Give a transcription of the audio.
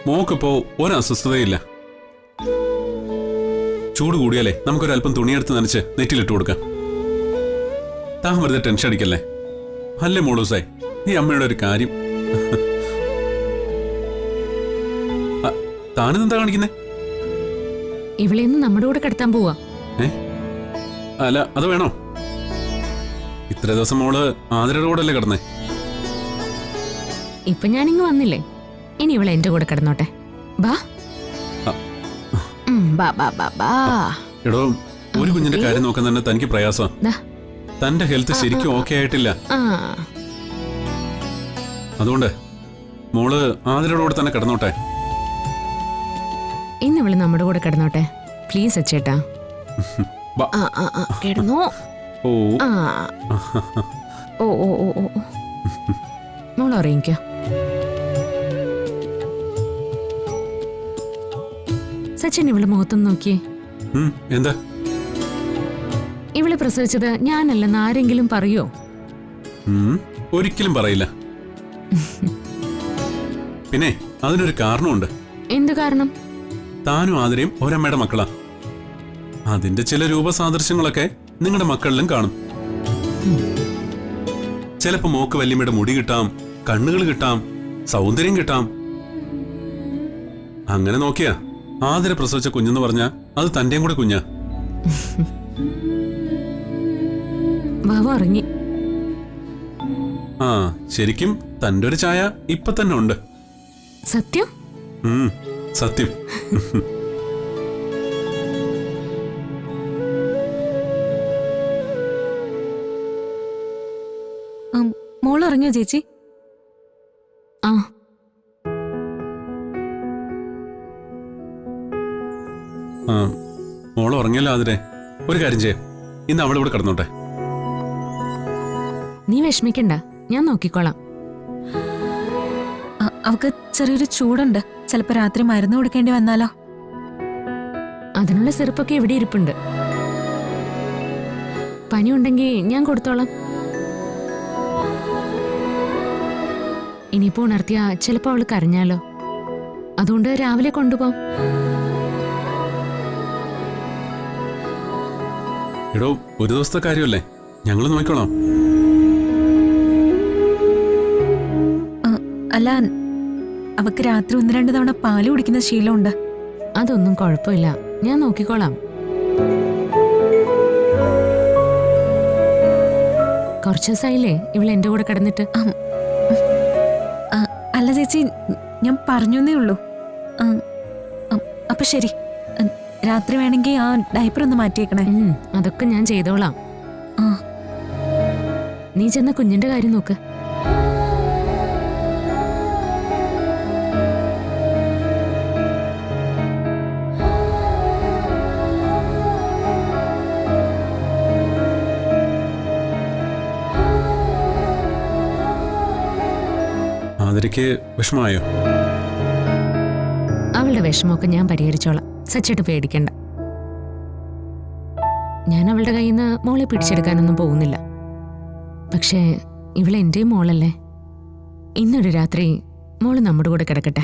മോക്കിപ്പോ ഒരസ്വസ്ഥതയില്ല. ചൂട് കൂടിയാലേ നമുക്കൊരല്പം തുണിയെടുത്ത് നനച്ച് നെറ്റിലിട്ട് കൊടുക്കാം. താൻ വെറുതെ ടെൻഷൻ അടിക്കല്ലേ. അല്ലേ മോളൂസായി, നീ അമ്മയുടെ ഒരു കാര്യം. താനെന്താ കാണിക്കുന്നേ? ഇവളെന്ന് നമ്മുടെ കൂടെ കിടത്താൻ പോവാ. അല്ല, അത് വേണോ? ഇത്ര ദിവസം മോള് ആതിരയുടെ കൂടെ അല്ലേ കിടന്നേ? ഇപ്പൊ ഞാനിങ്ങ് വന്നില്ലേ, ഇനി ഇവളെ എന്റെ കൂടെ കിടന്നോട്ടെ. ബാ ബാ ബാ ബാ ബാ. എടോ, ഒരു കുഞ്ഞിന്റെ കാര്യം നോക്കാൻ തന്നെ തനിക്ക് പ്രയാസം. തന്റെ ഹെൽത്ത് ശരിക്കും ഓക്കെ ആയിട്ടില്ല. അതുകൊണ്ട് മോള് ആതിരയുടെ കൂടെ തന്നെ കിടന്നോട്ടെ. ഇന്ന് ഇവള് നമ്മുടെ കൂടെ കിടന്നോട്ടെ പ്ലീസ് അച്ചേട്ടാ. കിടന്നോ? ഓ ഓ ഓ ഓ ഓ. മോള് അറിയിക്കോ. സച്ചിൻ ഇവള് മുഖത്തൊന്ന് നോക്കിയേ. എന്താ? ഇവളെ പ്രസവിച്ചത് ഞാനല്ലെന്ന് ആരെങ്കിലും പറയോ? ഒരിക്കലും പറയില്ല. പിന്നെ അതിനൊരു കാരണമുണ്ട്. എന്ത് കാരണം? താനും ആതിരയും ഒരമ്മയുടെ മക്കളാ. അതിന്റെ ചില രൂപസാദൃശ്യങ്ങളൊക്കെ നിങ്ങളുടെ മക്കളിലും കാണും. ചിലപ്പോ മോക്ക് വല്യമ്മയുടെ മുടി കിട്ടാം, കണ്ണുകൾ കിട്ടാം, സൗന്ദര്യം കിട്ടാം. അങ്ങനെ നോക്കിയാ ആതിര പ്രസവിച്ച കുഞ്ഞെന്ന് പറഞ്ഞ അത് തന്റെയും കൂടെ കുഞ്ഞാ. ഇറങ്ങി. ആ, ശരിക്കും തന്റെ ഒരു ചായ ഇപ്പൊ തന്നെ ഉണ്ട്. സത്യം? സത്യം. മോൾ ഇറങ്ങിയോ ചേച്ചി? ആ, മോള് ഉറങ്ങിയല്ലോ ആതിരെ. ഒരു കാര്യം ചെയ്യാം, ഇന്ന് അവളിവിടെ കിടന്നോട്ടെ. നീ വിഷമിക്കണ്ട, ഞാൻ നോക്കിക്കോളാം. അവക്ക് ചെറിയൊരു ചൂടുണ്ട്, ചിലപ്പോ രാത്രി മരുന്ന് കൊടുക്കേണ്ടി വന്നാലോ? അതിനുള്ള സിറപ്പൊക്കെ ഇവിടെ ഇരിപ്പുണ്ട്. പനി ഉണ്ടെങ്കിൽ ഞാൻ കൊടുത്തോളാം. ഇനിയിപ്പോ ഉണർത്തിയാ ചിലപ്പോ അവള് കരഞ്ഞാലോ, അതുകൊണ്ട് രാവിലെ കൊണ്ടുപോവാം. എടോ, ഒരു ദിവസത്തെ കാര്യമല്ലേ, ഞങ്ങൾ നോക്കിക്കോളാം. അല്ല, അവക്ക് രാത്രി 1-2 തവണ പാല് കുടിക്കുന്ന ശീലമുണ്ട്. അതൊന്നും കുഴപ്പമില്ല, ഞാൻ നോക്കിക്കോളാം. കുറച്ചു ദിവസമായില്ലേ ഇവള് എന്റെ കൂടെ കിടന്നിട്ട്? അല്ല ചേച്ചി, ഞാൻ പറഞ്ഞേ ഉള്ളൂ. അപ്പൊ ശരി, രാത്രി വേണമെങ്കിൽ ആ ഡയപ്പർ ഒന്ന് മാറ്റിയേക്കണേ. അതൊക്കെ ഞാൻ ചെയ്തോളാം. നീ ചെന്ന കുഞ്ഞിന്റെ കാര്യം നോക്ക്. ആതിരയ്ക്ക് വിഷമമായോ? അവളുടെ വിഷമമൊക്കെ ഞാൻ പരിഹരിച്ചോളാം, സച്ചിട്ട് പേടിക്കണ്ട. ഞാൻ അവളുടെ കയ്യിൽ നിന്ന് മോളെ പിടിച്ചെടുക്കാനൊന്നും പോകുന്നില്ല. പക്ഷേ ഇവളെന്റെയും മോളല്ലേ. ഇന്നൊരു രാത്രി മോള് നമ്മുടെ കൂടെ കിടക്കട്ടെ.